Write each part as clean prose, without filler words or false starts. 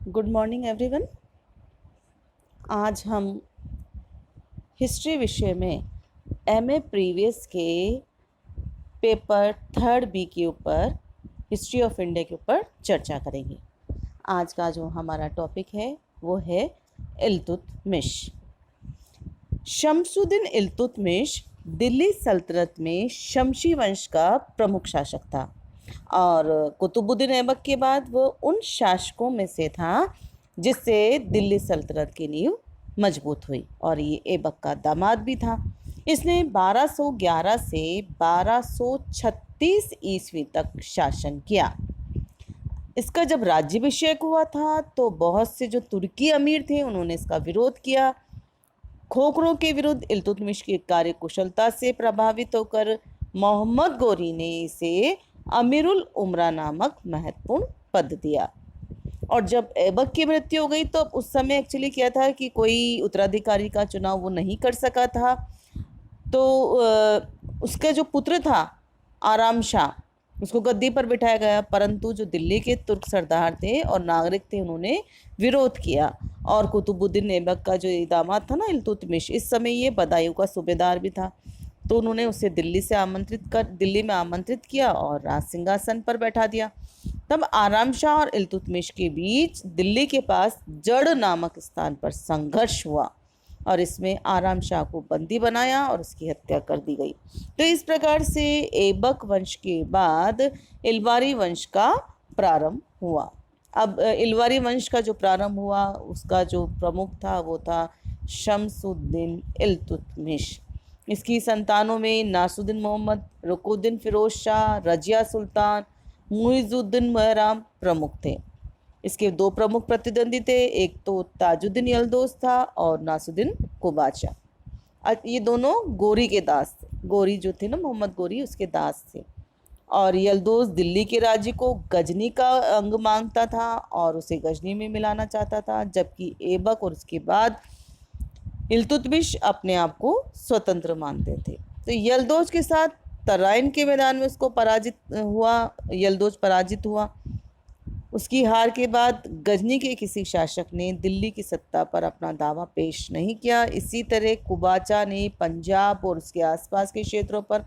Good morning everyone. आज हम history विषय में एमए प्रीवियस के पेपर 3rd B के ऊपर हिस्ट्री ऑफ इंडिया के ऊपर चर्चा करेंगे। आज का जो हमारा टॉपिक है वो है इल्तुतमिश। शमसुद्दीन इल्तुतमिश दिल्ली सल्तनत में शमशी वंश का प्रमुख शासक था और कुतुबुद्दीन ऐबक के बाद वो उन शासकों में से था जिससे दिल्ली सल्तनत की नींव मजबूत हुई और ये ऐबक का दामाद भी था। इसने 1211 से 1236 ईस्वी तक शासन किया। इसका जब राज्याभिषेक हुआ था तो बहुत से जो तुर्की अमीर थे उन्होंने इसका विरोध किया। खोखरों के विरुद्ध इल्तुतमिश की कार्यकुशलता से प्रभावित होकर मोहम्मद गोरी ने इसे अमीरुल उमरा नामक महत्वपूर्ण पद दिया। और जब ऐबक की मृत्यु हो गई तो उस समय एक्चुअली क्या था कि कोई उत्तराधिकारी का चुनाव वो नहीं कर सका था, तो उसका जो पुत्र था आराम शाह, उसको गद्दी पर बिठाया गया। परंतु जो दिल्ली के तुर्क सरदार थे और नागरिक थे उन्होंने विरोध किया और कुतुबुद्दीन ऐबक का जो दामाद था ना इल्तुतमिश, इस समय ये बदायूं का सूबेदार भी था, तो उन्होंने उसे दिल्ली में आमंत्रित किया और राज सिंहासन पर बैठा दिया। तब आराम शाह और इल्तुतमिश के बीच दिल्ली के पास जड़ नामक स्थान पर संघर्ष हुआ और इसमें आराम शाह को बंदी बनाया और उसकी हत्या कर दी गई। तो इस प्रकार से ऐबक वंश के बाद इलवारी वंश का प्रारंभ हुआ। अब इलवारी वंश का जो प्रारंभ हुआ उसका जो प्रमुख था वो था शमसुद्दीन इल्तुतमिश। इसकी संतानों में नासुद्दीन मोहम्मद, रुकुद्दीन फिरोज शाह, रजिया सुल्तान, मुइजुद्दीन महराम प्रमुख थे। इसके दो प्रमुख प्रतिद्वंदी थे, एक तो ताजुद्दीन यल्दौज था और नासुद्दीन कुबाचा। ये दोनों गोरी के दास थे। गोरी जो थे ना मोहम्मद गोरी, उसके दास थे। और यल्दौज दिल्ली के राज्य को गजनी का अंग मांगता था और उसे गजनी में मिलाना चाहता था, जबकि ऐबक और उसके बाद इल्तुतमिश अपने आप को स्वतंत्र मानते थे। तो यल्दौज के साथ तराइन के मैदान में उसको यल्दौज पराजित हुआ। उसकी हार के बाद गजनी के किसी शासक ने दिल्ली की सत्ता पर अपना दावा पेश नहीं किया। इसी तरह कुबाचा ने पंजाब और उसके आसपास के क्षेत्रों पर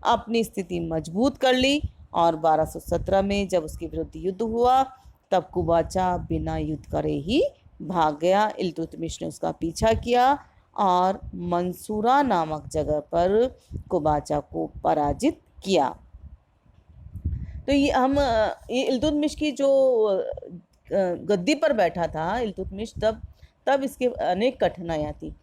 अपनी स्थिति मजबूत कर ली और 1217 में जब उसके विरुद्ध युद्ध हुआ तब कुबाचा बिना युद्ध करे ही भाग गया। इल्तुतमिश ने उसका पीछा किया और मंसूरा नामक जगह पर कुबाचा को पराजित किया। तो ये इल्तुतमिश की जो गद्दी पर बैठा था इल्तुतमिश, तब इसके अनेक कठिनाइयाँ थी।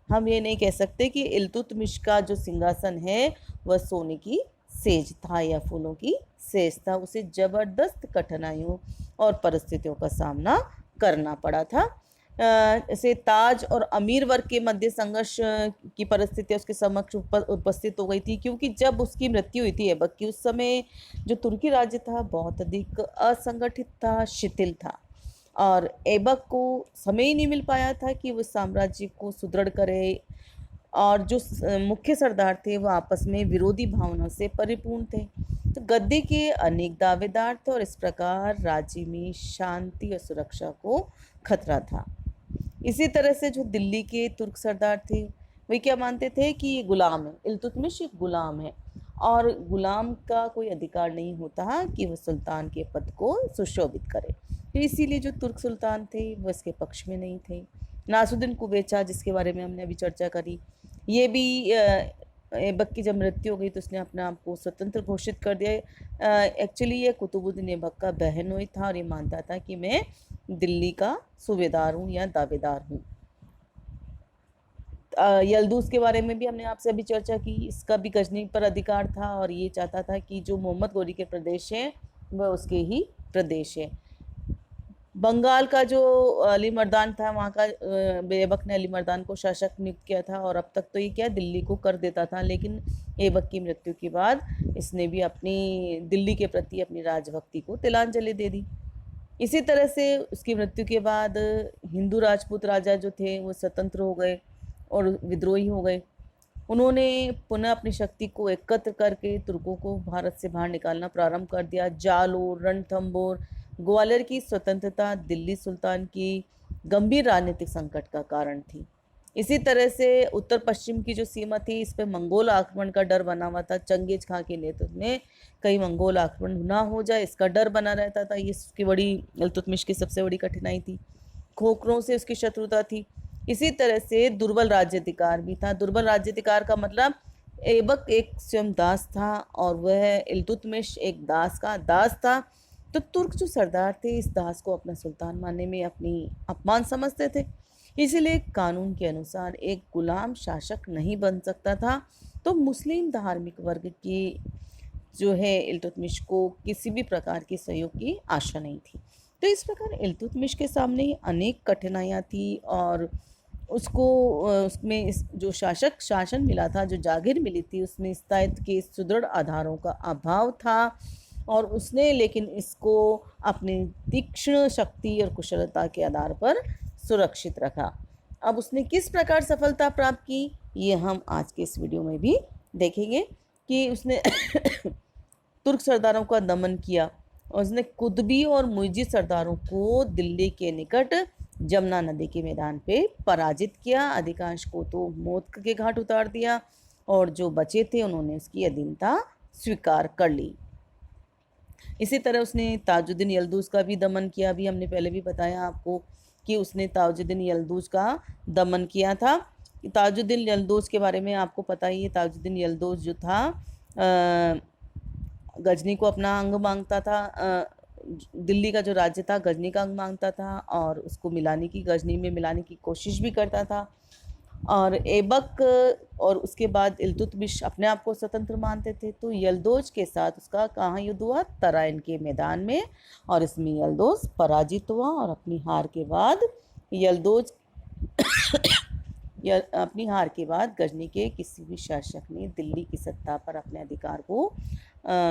हम ये नहीं कह सकते कि इल्तुतमिश का जो सिंहासन है वह सोने की सेज था या फूलों की सेज था। उसे जबरदस्त कठिनाइयों और परिस्थितियों का सामना करना पड़ा था। इसे ताज और अमीर वर्ग के मध्य संघर्ष की परिस्थिति उसके समक्ष उपस्थित हो गई थी, क्योंकि जब उसकी मृत्यु हुई थी ऐबक की, उस समय जो तुर्की राज्य था बहुत अधिक असंगठित था, शिथिल था और ऐबक को समय ही नहीं मिल पाया था कि वो साम्राज्य को सुदृढ़ करे। और जो मुख्य सरदार थे वो आपस में विरोधी भावनाओं से परिपूर्ण थे। तो गद्दी के अनेक दावेदार थे और इस प्रकार राज्य में शांति और सुरक्षा को खतरा था। इसी तरह से जो दिल्ली के तुर्क सरदार थे वे क्या मानते थे कि ये गुलाम है, इल्तुतमिश एक गुलाम है और गुलाम का कोई अधिकार नहीं होता कि वह सुल्तान के पद को सुशोभित करे। तो इसीलिए जो तुर्क सुल्तान थे वो इसके पक्ष में नहीं थे। नासुद्दीन कुबेचा, जिसके बारे में हमने अभी चर्चा करी, ये भी ऐबक की जब मृत्यु हो गई तो उसने अपने आप को स्वतंत्र घोषित कर दिया। एक्चुअली ये कुतुबुद्दीन ऐबक का बहनोई था और ये मानता था कि मैं दिल्ली का सूबेदार हूँ या दावेदार हूँ। यल्दौज के बारे में भी हमने आपसे अभी चर्चा की। इसका भी गजनी पर अधिकार था और ये चाहता था कि जो मोहम्मद गोरी के प्रदेश हैं वह उसके ही प्रदेश है। बंगाल का जो अली मर्दान था वहाँ का ऐबक ने अली मर्दान को शासक नियुक्त किया था और अब तक तो ये क्या दिल्ली को कर देता था, लेकिन ऐबक की मृत्यु के बाद इसने भी अपनी दिल्ली के प्रति अपनी राजभक्ति को तिलांजलि दे दी। इसी तरह से उसकी मृत्यु के बाद हिंदू राजपूत राजा जो थे वो स्वतंत्र हो गए और विद्रोही हो गए। उन्होंने पुनः अपनी शक्ति को एकत्र करके तुर्कों को भारत से बाहर निकालना प्रारंभ कर दिया। जालोर, रणथंभौर, ग्वालियर की स्वतंत्रता दिल्ली सुल्तान की गंभीर राजनीतिक संकट का कारण थी। इसी तरह से उत्तर पश्चिम की जो सीमा थी, इस पे मंगोल आक्रमण का डर बना हुआ था। चंगेज खां के नेतृत्व में कहीं मंगोल आक्रमण ना हो जाए, इसका डर बना रहता था। ये इसकी बड़ी इल्तुतमिश की सबसे बड़ी कठिनाई थी। खोखरों से उसकी शत्रुता थी। इसी तरह से दुर्बल राज्याधिकार भी था। दुर्बल राज्याधिकार का मतलब ऐबक एक स्वयं दास था और वह इल्तुतमिश एक दास का दास था। तो तुर्क जो सरदार थे इस दास को अपना सुल्तान मानने में अपनी अपमान समझते थे। इसीलिए कानून के अनुसार एक गुलाम शासक नहीं बन सकता था। तो मुस्लिम धार्मिक वर्ग की जो है इल्तुतमिश को किसी भी प्रकार की सहयोग की आशा नहीं थी। तो इस प्रकार इल्तुतमिश के सामने अनेक कठिनाइयाँ थी और उसको उसमें इस जो शासन मिला था, जो जागीर मिली थी, उसमें स्थायित्व के सुदृढ़ आधारों का अभाव था और उसने लेकिन इसको अपनी तीक्ष्ण शक्ति और कुशलता के आधार पर सुरक्षित रखा। अब उसने किस प्रकार सफलता प्राप्त की, ये हम आज के इस वीडियो में भी देखेंगे कि उसने तुर्क सरदारों का दमन किया और उसने कुतबी और मुइजी सरदारों को दिल्ली के निकट जमुना नदी के मैदान पे पराजित किया। अधिकांश को तो मौत के घाट उतार दिया और जो बचे थे उन्होंने उसकी अधीनता स्वीकार कर ली। इसी तरह उसने ताजुद्दीन यल्दूज का भी दमन किया। अभी हमने पहले भी बताया आपको कि उसने ताजुद्दीन यल्दूज का दमन किया था। ताजुद्दीन यल्दूज के बारे में आपको पता ही है। ताजुद्दीन यल्दूज जो था गजनी को अपना अंग मांगता था। दिल्ली का जो राज्य था गजनी का अंग मांगता था और उसको गजनी में मिलाने की कोशिश भी करता था। और ऐबक और उसके बाद इल्तुतमिश अपने आप को स्वतंत्र मानते थे। तो यल्दोज के साथ उसका कहाँ युद्ध हुआ? तराइन के मैदान में, और इसमें यल्दोज पराजित हुआ और अपनी हार के बाद गजनी के किसी भी शासक ने दिल्ली की सत्ता पर अपने अधिकार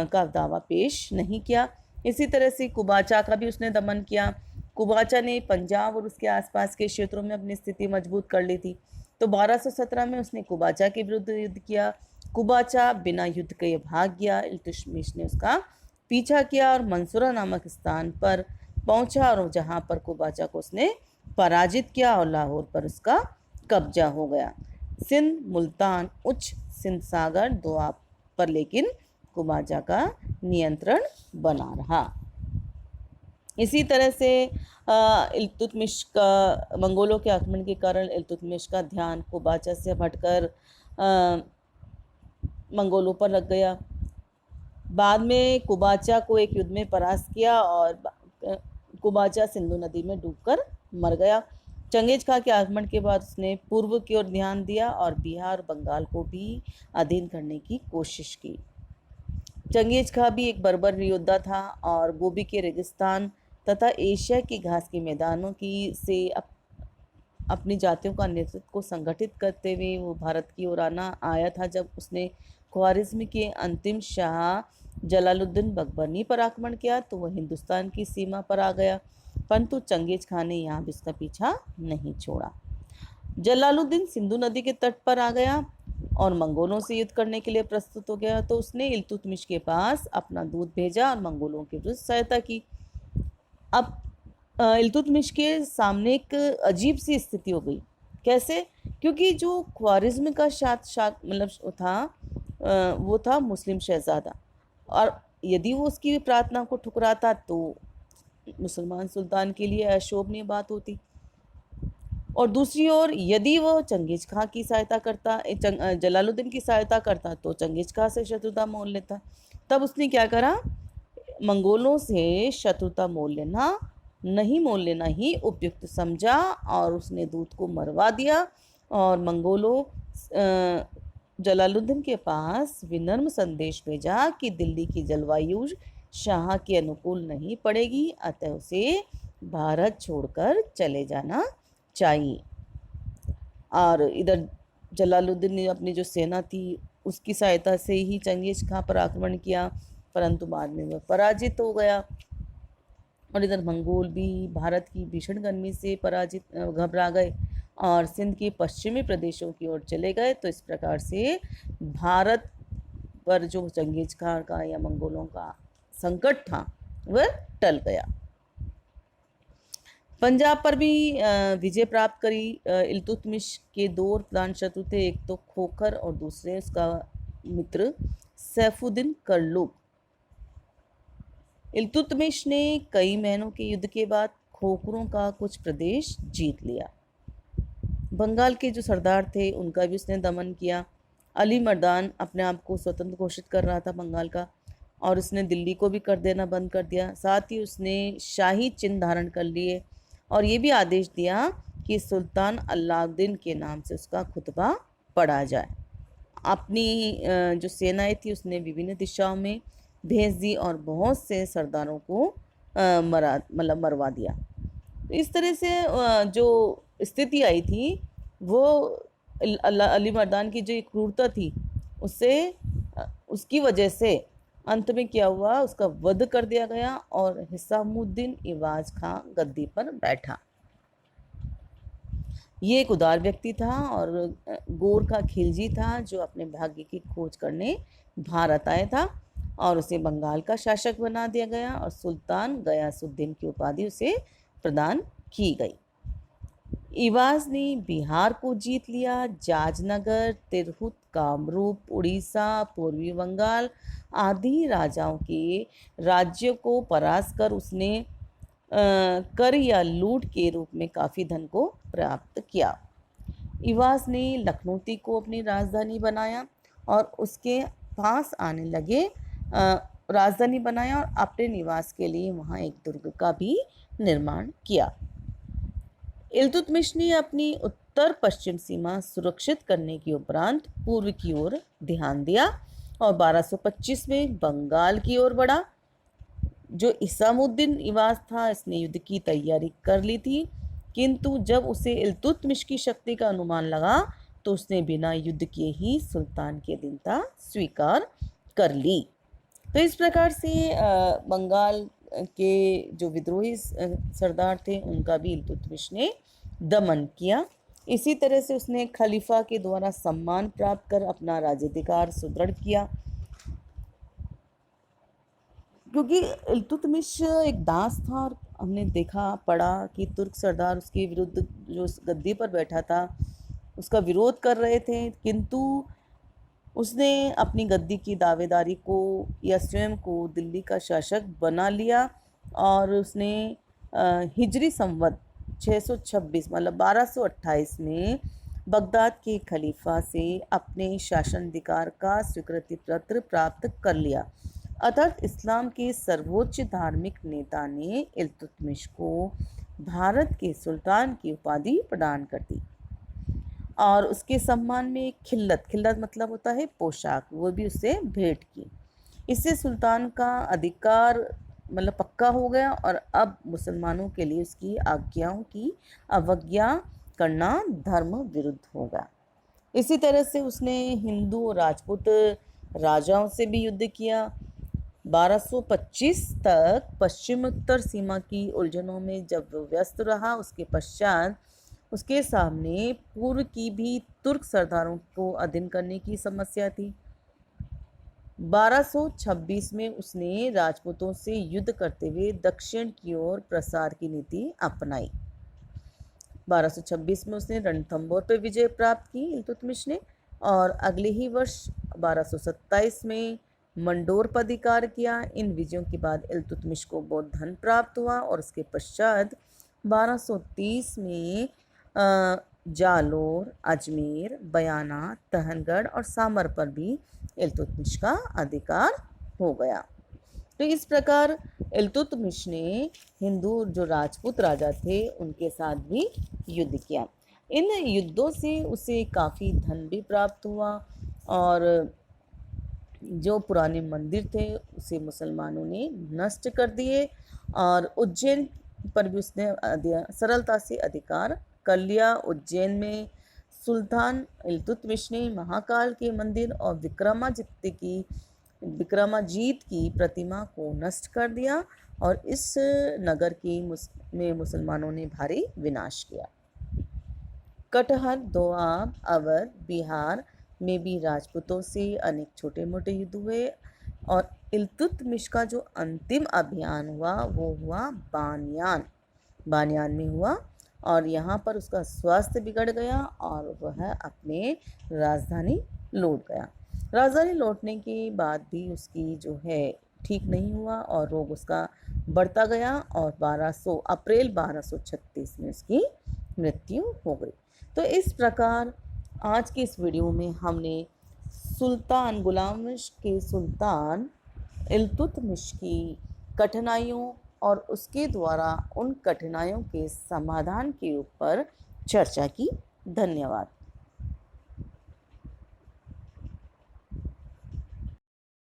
का दावा पेश नहीं किया। इसी तरह से कुबाचा का भी उसने दमन किया। कुबाचा ने पंजाब और उसके आसपास के क्षेत्रों में अपनी स्थिति मजबूत कर ली थी। तो 1217 में उसने कुबाचा के विरुद्ध युद्ध किया। कुबाचा बिना युद्ध के भाग गया। इल्तुतमिश ने उसका पीछा किया और मंसूरा नामक स्थान पर पहुंचा और जहां पर कुबाचा को उसने पराजित किया और लाहौर पर उसका कब्जा हो गया। सिंध, मुल्तान, उच्च सिंध सागर दोआब पर लेकिन कुबाचा का नियंत्रण बना रहा। इसी तरह से इल्तुतमिश का मंगोलों के आक्रमण के कारण इल्तुतमिश का ध्यान कुबाचा से हटकर मंगोलों पर लग गया। बाद में कुबाचा को एक युद्ध में परास्त किया और कुबाचा सिंधु नदी में डूबकर मर गया। चंगेज खां के आक्रमण के बाद उसने पूर्व की ओर ध्यान दिया और बिहार और बंगाल को भी अधीन करने की कोशिश की। चंगेज खां भी एक बर्बर योद्धा था और गोबी के रेगिस्तान तथा एशिया की घास के मैदानों से अपनी जातियों का नेतृत्व को संगठित करते हुए वो भारत की ओर आया था। जब उसने ख्वारिज्म के अंतिम शाह जलालुद्दीन बकबनी पर आक्रमण किया तो वह हिंदुस्तान की सीमा पर आ गया, परंतु चंगेज खां ने यहाँ भी उसका पीछा नहीं छोड़ा। जलालुद्दीन सिंधु नदी के तट पर आ गया और मंगोलों से युद्ध करने के लिए प्रस्तुत हो गया। तो उसने इल्तुतमिश के पास अपना दूत भेजा और मंगोलों के विरुद्ध सहायता की। अब इल्तुतमिश के सामने एक अजीब सी स्थिति हो गई। कैसे? क्योंकि जो ख्वारिज्म का मतलब था वो था मुस्लिम शहजादा, और यदि वो उसकी प्रार्थना को ठुकराता तो मुसलमान सुल्तान के लिए अशोभनीय बात होती। और दूसरी ओर यदि वो चंगेज खां की सहायता करता, जलालुद्दीन की सहायता करता तो चंगेज खां से शत्रुता मोल लेता। तब उसने क्या करा? मंगोलों से शत्रुता मोल लेना ही उपयुक्त समझा और उसने दूत को मरवा दिया और मंगोलों जलालुद्दीन के पास विनम्र संदेश भेजा कि दिल्ली की जलवायु शाह के अनुकूल नहीं पड़ेगी, अतः उसे भारत छोड़कर चले जाना चाहिए। और इधर जलालुद्दीन ने अपनी जो सेना थी उसकी सहायता से ही चंगेज खां पर आक्रमण किया, परंतु बाद में वह पराजित हो गया। और इधर मंगोल भी भारत की भीषण गर्मी से घबरा गए और सिंध के पश्चिमी प्रदेशों की ओर चले गए। तो इस प्रकार से भारत पर जो चंगेज खां का या मंगोलों का संकट था वह टल गया। पंजाब पर भी विजय प्राप्त करी। इल्तुतमिश के दो प्रधान शत्रु थे, एक तो खोखर और दूसरे उसका मित्र सैफुद्दीन करलुक। इल्तुतमिश ने कई महीनों के युद्ध के बाद खोखरों का कुछ प्रदेश जीत लिया। बंगाल के जो सरदार थे उनका भी उसने दमन किया। अली मर्दान अपने आप को स्वतंत्र घोषित कर रहा था बंगाल का, और उसने दिल्ली को भी कर देना बंद कर दिया। साथ ही उसने शाही चिन्ह धारण कर लिए और ये भी आदेश दिया कि सुल्तान अलाउद्दीन के नाम से उसका खुतबा पढ़ा जाए। अपनी जो सेनाएं थी उसने विभिन्न दिशाओं में भेज दी और बहुत से सरदारों को मरवा दिया। इस तरह से जो स्थिति आई थी वो अली मर्दान की जो क्रूरता थी उससे उसकी वजह से अंत में क्या हुआ, उसका वध कर दिया गया और हिसामुद्दीन इवाज खां गद्दी पर बैठा। ये एक उदार व्यक्ति था और गोरखा खिलजी था जो अपने भाग्य की खोज करने भारत आया था, और उसे बंगाल का शासक बना दिया गया और सुल्तान गयासुद्दीन की उपाधि उसे प्रदान की गई। इवाज ने बिहार को जीत लिया। जाजनगर, तिरहुत, कामरूप, उड़ीसा, पूर्वी बंगाल आदि राजाओं के राज्यों को परास्त कर उसने कर या लूट के रूप में काफ़ी धन को प्राप्त किया। इवाज ने लखनऊती को अपनी राजधानी बनाया और उसके पास आने लगे राजधानी बनाया और अपने निवास के लिए वहाँ एक दुर्ग का भी निर्माण किया। इल्तुतमिश ने अपनी उत्तर पश्चिम सीमा सुरक्षित करने के उपरांत पूर्व की ओर ध्यान दिया और 1225 में बंगाल की ओर बढ़ा। जो इसामुद्दीन इवाज था इसने युद्ध की तैयारी कर ली थी, किंतु जब उसे इल्तुतमिश की शक्ति का अनुमान लगा तो उसने बिना युद्ध किए ही सुल्तान की अधीनता स्वीकार कर ली। तो इस प्रकार से बंगाल के जो विद्रोही सरदार थे उनका भी इल्तुतमिश ने दमन किया। इसी तरह से उसने खलीफा के द्वारा सम्मान प्राप्त कर अपना राज्याधिकार सुदृढ़ किया। क्योंकि इल्तुतमिश एक दास था और हमने देखा पढ़ा कि तुर्क सरदार उसके विरुद्ध जो गद्दी पर बैठा था उसका विरोध कर रहे थे, किंतु उसने अपनी गद्दी की दावेदारी को या स्वयं को दिल्ली का शासक बना लिया और उसने हिजरी संवत 626 मतलब 1228 में बगदाद के खलीफा से अपने शासनाधिकार का स्वीकृति पत्र प्राप्त कर लिया। अतः इस्लाम के सर्वोच्च धार्मिक नेता ने इल्तुतमिश को भारत के सुल्तान की उपाधि प्रदान कर दी और उसके सम्मान में एक खिल्लत मतलब होता है पोशाक, वो भी उससे भेंट की। इससे सुल्तान का अधिकार मतलब पक्का हो गया और अब मुसलमानों के लिए उसकी आज्ञाओं की अवज्ञा करना धर्म विरुद्ध होगा। इसी तरह से उसने हिंदू और राजपूत राजाओं से भी युद्ध किया। 1225 तक पश्चिमोत्तर सीमा की उलझनों में जब वो व्यस्त रहा, उसके पश्चात उसके सामने पूर्व की भी तुर्क सरदारों को अधीन करने की समस्या थी। 1226 में उसने राजपूतों से युद्ध करते हुए दक्षिण की ओर प्रसार की नीति अपनाई। 1226 में उसने रणथंबोर पर विजय प्राप्त की इल्तुतमिश ने, और अगले ही वर्ष 1227 में मंडोर पर अधिकार किया। इन विजयों के बाद इल्तुतमिश को बहुत धन प्राप्त हुआ और उसके पश्चात 1230 में जालोर, अजमेर, बयाना, तहनगढ़ और सामर पर भी इल्तुतमिश का अधिकार हो गया। तो इस प्रकार इल्तुतमिश ने हिंदू जो राजपूत राजा थे उनके साथ भी युद्ध किया। इन युद्धों से उसे काफ़ी धन भी प्राप्त हुआ और जो पुराने मंदिर थे उसे मुसलमानों ने नष्ट कर दिए और उज्जैन पर भी उसने सरलता से अधिकार कर लिया। उज्जैन में सुल्तान इल्तुतमिश ने महाकाल के मंदिर और विक्रमाजीत की प्रतिमा को नष्ट कर दिया और इस नगर में मुसलमानों ने भारी विनाश किया। कटहर, दोआब, अवध, बिहार में भी राजपूतों से अनेक छोटे मोटे युद्ध हुए और इल्तुतमिश का जो अंतिम अभियान हुआ वो हुआ बानयान बानियान में हुआ और यहाँ पर उसका स्वास्थ्य बिगड़ गया और वह अपने राजधानी लौट गया। राजधानी लौटने के बाद भी उसकी जो है ठीक नहीं हुआ और रोग उसका बढ़ता गया और अप्रैल 1236 में उसकी मृत्यु हो गई। तो इस प्रकार आज की इस वीडियो में हमने सुल्तान गुलामश के सुल्तान इल्तुतमिश की कठिनाइयों और उसके द्वारा उन कठिनाइयों के समाधान के ऊपर चर्चा की। धन्यवाद।